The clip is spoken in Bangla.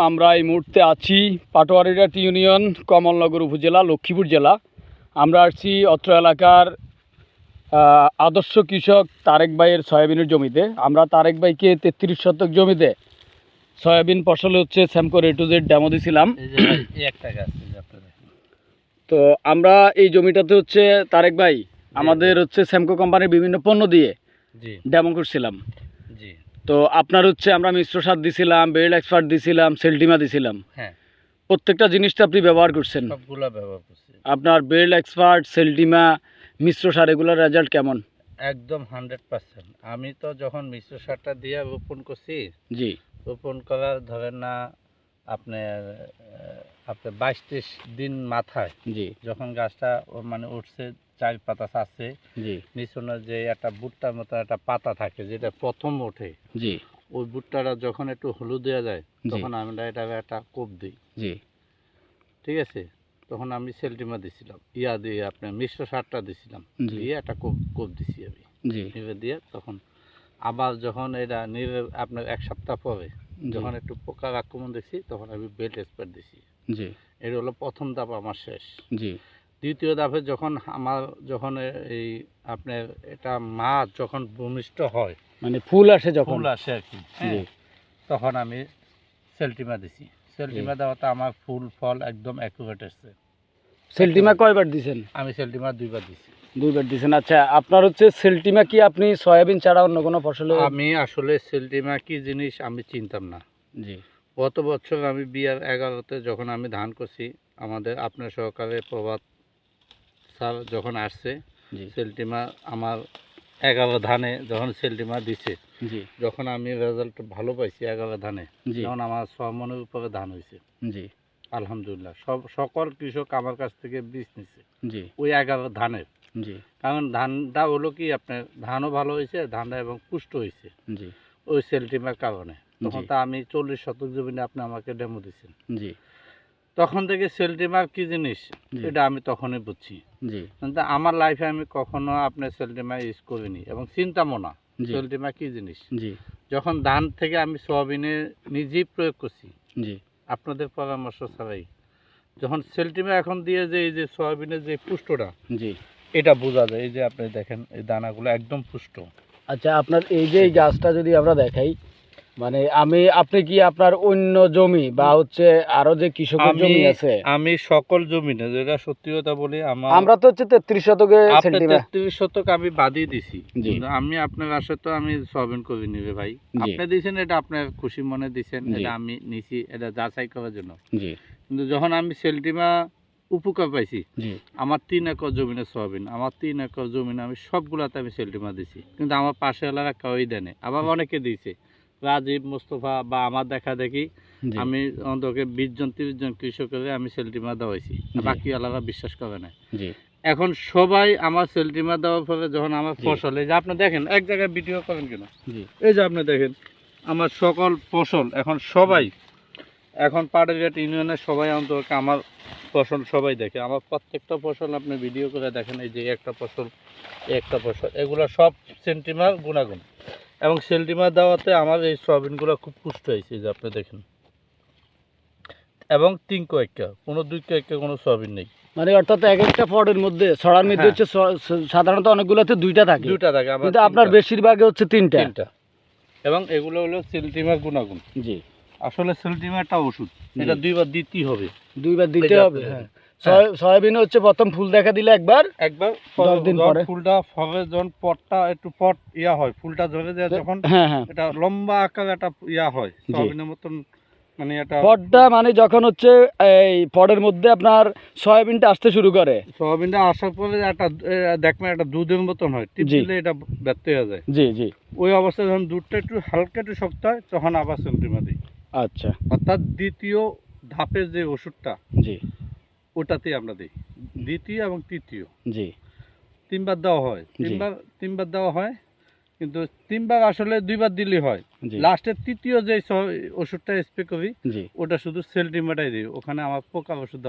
আমরা এই মুহূর্তে আছি পাটোয়ারিঘাট ইউনিয়ন কমলনগর উপজেলা লক্ষ্মীপুর জেলা। আমরা আসছি অত্র এলাকার আদর্শ কৃষক তারেক ভাইয়ের সয়াবিনের জমিতে। আমরা তারেক ভাইকে 33 শতক জমিতে সয়াবিন ফসল হচ্ছে Samco A to Z demo দিয়েছিলাম। তো আমরা এই জমিটাতে হচ্ছে তারেক ভাই আমাদের হচ্ছে স্যামকো কোম্পানির বিভিন্ন পণ্য দিয়ে ডেমো করছিলাম। তো আপনার হচ্ছে আমরা মিশ্র সার দিছিলাম, বেল্ট এক্সপার্ট দিছিলাম, সেলটিমা দিছিলাম। হ্যাঁ, প্রত্যেকটা জিনিসটা আপনি ব্যবহার করছেন? সবগুলা ব্যবহার করছি। আপনার বেল্ট এক্সপার্ট, সেলটিমা, মিশ্র সার এগুলোর রেজাল্ট কেমন? একদম 100%। আমি তো যখন মিশ্র সারটা দিয়ে রোপণ করছি, জি, রোপণ করার ধরেন না আপনার 22-23 দিন মাথায়, জি, যখন গাছটা মানে উঠছে, চার পাতা ছাড়ছে, জি, নিচনে যে একটা ভুট্টার মতো একটা পাতা থাকে যেটা প্রথম ওঠে, জি, ওই ভুট্টাটা যখন একটু হলুদ দেওয়া যায় তখন আমরা এটা একটা কোপ দিই। জি, ঠিক আছে, তখন আমি সেলটিমা দিছিলাম, দিয়ে আপনার মিশ্র সারটা দিছিলাম, দিয়ে একটা কোপ দিছি আমি, জি, নিভে দিয়ে তখন আবার যখন এটা নিভে আপনার 1 সপ্তাহ পরে যখন একটু পোকার আক্রমণ দেখছি তখন আমি বেল্ট এক্সপার্ট দিছি। জি, এটা হলো প্রথম ধাপ আমার শেষ। জি, দ্বিতীয় ধাপে যখন এই আপনার এটা মাছ যখন ভূমিষ্ঠ হয়, মানে ফুল আসে যখন, ফুল আসে আর কি, তখন আমি সেলটিমা দিছি। সেলটিমা দেওয়াতে আমার ফুল ফল একদম অ্যাকুরেট এসছে। সেলটিমা কয়বার দিছেন? আমি সেলটিমা 2বার দিছি। 2বার দিছেন। আচ্ছা, আপনার হচ্ছে সেলটিমা কি আপনি সয়াবিন ছাড়া অন্য কোনো ফসলে? আমি আসলে সেলটিমা কি জিনিস আমি চিনতাম না। জি, গত বছর আমি বিয়ার 11তে যখন আমি ধান করছি, আমাদের আপনার সহকারে প্রভাত স্যার যখন আসছে, সেলটিমা আমার 11 ধানে যখন সেলটিমা দিছে, জি, যখন আমি রেজাল্ট ভালো পাইছি 11 ধানে, যখন আমার 6 মনের উপরে ধান হয়েছে, জি, আলহামদুলিল্লাহ। সকল কৃষক আমার কাছ থেকে বীজ নিছে জি, ওই 11 ধানের। জি, কারণ ধানটা হলো কি আপনার ধানও ভালো হয়েছে, ধানটা এবং পুষ্ট হয়েছে জি, ওই সেলটিমার কারণে। তখন তো আমি 40 শতক জমিনে আপনি আমাকে ডেমো দিচ্ছেন, জি, তখন থেকে সেলটিমার কি জিনিস এটা আমি তখনই বুঝছি। জি, কিন্তু আমার লাইফে আমি কখনো আপনার সেলটিমা ইউজ করিনি এবং চিন্তামও না সেলটিমা কি জিনিস। জি, যখন ধান থেকে আমি সয়াবিনে নিজেই প্রয়োগ করছি, জি, আপনাদের পরামর্শ ছাড়াই, যখন সেলটিমা এখন দিয়ে যে এই যে সয়াবিনের যে পুষ্টটা, জি, এটা বোঝা যায়। এই যে আপনি দেখেন এই দানাগুলো একদম পুষ্ট। আচ্ছা, আপনার এই যে এই গাছটা যদি আমরা দেখাই, মানে আপনি কি আপনার অন্য জমি বা হচ্ছে আরো যে কৃষকের জমি আছে? আমি সকল জমিনে, যেটা সত্যি কথা বলি, আমরা তো হচ্ছে 33 শতকে সেলটিমা 33 শতক আমি বাদই দিছি। আমি আপনার আসে তো আমি সয়াবিন করি নিবে ভাই, আপনি দিয়েছেন এটা আপনার খুশি মনে দিয়েছেন, এটা আমি নিছি এটা যাচাই করার জন্য। কিন্তু যখন আমি সেলটিমা উপকার পাইছি, আমার 3 একর জমিনে সয়াবিন, আমার 3 একর জমিনে আমি সবগুলাতে আমি সেলটিমা দিছি, কিন্তু আমার পাশে এলাকা কেউই দেনে, আবার অনেকে দিয়েছে, রাজীব, মোস্তফা বা আমার দেখা দেখি আমি অন্তকে 20 জন 30 জন কৃষকের আমি সেলটিমা দেওয়াইছি, বাকি আলাদা বিশ্বাস করে না। এখন সবাই আমার সেলটিমা দেওয়ার পরে যখন আমার ফসল, এই যে আপনি দেখেন, এক জায়গায় ভিডিও করেন কেন, এই যে আপনি দেখেন আমার সকল ফসল এখন সবাই, এখন পাটোয়ারিঘাট ইউনিয়নের সবাই অন্তত আমার ফসল সবাই দেখে, আমার প্রত্যেকটা ফসল আপনি ভিডিও করে দেখেন, এই যে একটা ফসল এগুলো সব সেলটিমার গুণাগুণ। এবং সেলটিমা দেওয়াতে আমার এই সয়াবিনগুলো খুব পুষ্ট হয়েছে, যে আপনি দেখেন, এবং 3 কয়েকটা, কোনো 2 কয়েকটা কোনো সয়াবিন নেই। মানে অর্থাৎ এক একটা পটের মধ্যে ছড়ার মধ্যে হচ্ছে সাধারণত অনেকগুলোতে 2টা থাকে, কিন্তু আপনার বেশিরভাগে হচ্ছে 3টা। এবং এগুলো হলো সেলটিমার গুণাগুণ। জি, আসলে সেলটিমা একটা ওষুধ, এটা 2বার দিতেই হবে, 2বার দিতে হবে। হ্যাঁ, সয়াবিন হচ্ছে প্রথম ফুল দেখা দিলে একবার 10 দিন পরে ফুলটা হবে, যখন পটটা একটু পট হয়, ফুলটা ধরে যায় যখন, এটা লম্বা আকার একটা হয় সয়াবিনের মতন, মানে এটা পটটা মানে যখন হচ্ছে এই পটের মধ্যে আপনার সয়াবিনটা আসতে শুরু করে, সয়াবিনটা আসার পরে একটা দেখবেন একটা দুধের মতন হয়, টিপ দিলে এটা ব্যর্থ হয়ে যায়। জি জি, ওই অবস্থায় যখন দুধটা একটু হালকা একটু শক্ত হয় তখন আবার সেলটিমা দিই। আচ্ছা, অর্থাৎ দ্বিতীয় ধাপের যে ওষুধটা, জি, ওটাতেই আমরা দিই, দ্বিতীয় এবং তৃতীয়, জি, 3বার দেওয়া হয়, 3বার দেওয়া হয়, কিন্তু 3বার আসলে 2বার দিলেই হয়। লাস্টের তৃতীয় যে ওষুধটা স্প্রে করি, ওটা শুধু সেলটিমাটাই দিই, ওখানে আমার পোকা ওষুধ দেওয়া